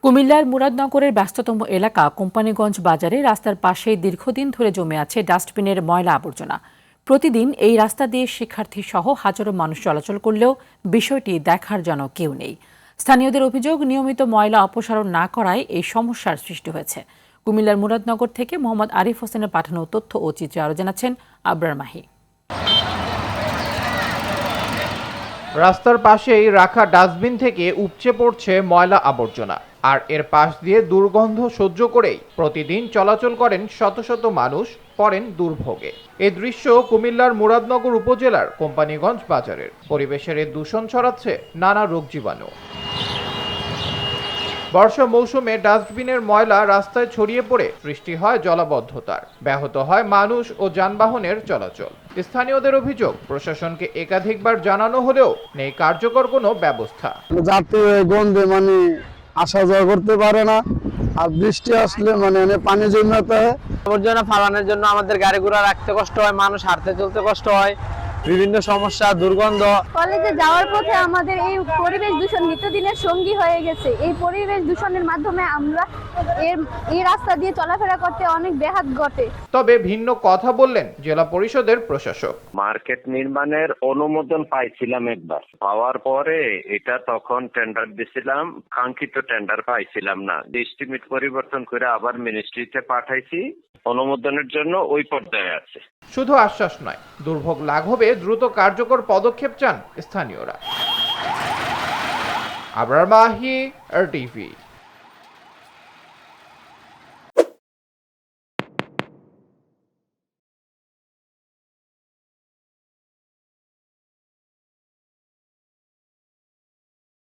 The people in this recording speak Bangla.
কুমিল্লার মুরাদনগরের ব্যস্ততম এলাকা কোম্পানিগঞ্জ বাজারে রাস্তার পাশে দীর্ঘদিন ধরে জমে আছে ডাস্টবিনের ময়লা আবর্জনা। প্রতিদিন এই রাস্তা দিয়ে শিক্ষার্থী সহ হাজারো মানুষ চলাচল করলেও বিষয়টি দেখার যেন কেউ নেই। স্থানীয়দের অভিযোগ, নিয়মিত ময়লা অপসারণ না করায় এই সমস্যার সৃষ্টি হয়েছে। কুমিল্লার মুরাদনগর থেকে মোহাম্মদ আরিফ হোসেনের পাঠানো তথ্য ও চিত্রে আরও জানাচ্ছেন আবরার মাহি। রাস্তার পাশেই রাখা ডাস্টবিন থেকে উপচে পড়ছে ময়লা আবর্জনা, আর এর পাশ দিয়ে দুর্গন্ধ সহ্য করেই প্রতিদিন চলাচল করেন শত শত মানুষ, পড়েন দুর্ভোগে। এই দৃশ্য কুমিল্লার মুরাদনগর উপজেলার কোম্পানিগঞ্জ বাজারের। পরিবেশের এই দূষণ ছড়াচ্ছে নানা রোগ জীবাণু। বর্ষা মৌসুমে ডাস্টবিনের ময়লা রাস্তায় ছড়িয়ে পড়ে সৃষ্টি হয় জলাবদ্ধতার, ব্যাহত হয় মানুষ ও যানবাহনের চলাচল। স্থানীয়দের অভিযোগ, প্রশাসনকে একাধিকবার জানানো হলেও নেই কার্যকর কোনো ব্যবস্থা। যাতে গন্ধে আসা যাওয়া করতে পারে না, আর বৃষ্টি আসলে পানি জমতে হয়। আবর্জনা ফালানোর জন্য আমাদের গাড়ি ঘোড়া রাখতে কষ্ট হয়, মানুষ হাঁটতে চলতে কষ্ট হয়, বিভিন্ন সমস্যা, দুর্গন্ধ। কলেজে যাওয়ার পথে আমাদের এই পরিবেশ দূষণ নিত্যদিনের সঙ্গী হয়ে গেছে। এই পরিবেশ দূষণের মাধ্যমে আমরা এই রাস্তা দিয়ে চলাফেরা করতে অনেক ব্যাঘাত ঘটে। তবে ভিন্ন কথা বললেন জেলা পরিষদের প্রশাসক। মার্কেট নির্মাণের অনুমোদন পাইছিলাম একবার, পাওয়ার পরে এটা তখন টেন্ডার দিছিলাম, কাঙ্ক্ষিত টেন্ডার পাইছিলাম না। এস্টিমেট পরিবর্তন করে আবার মিনিস্ট্রিতে পাঠাইছি, অনুমোদনের জন্য ওই পর্যায়ে আছে। শুধু আশ্বাস নয়, দুর্ভোগ লাঘবে দ্রুত কার্যকর পদক্ষেপ চান স্থানীয়রা। আবরার মাহি, RTV।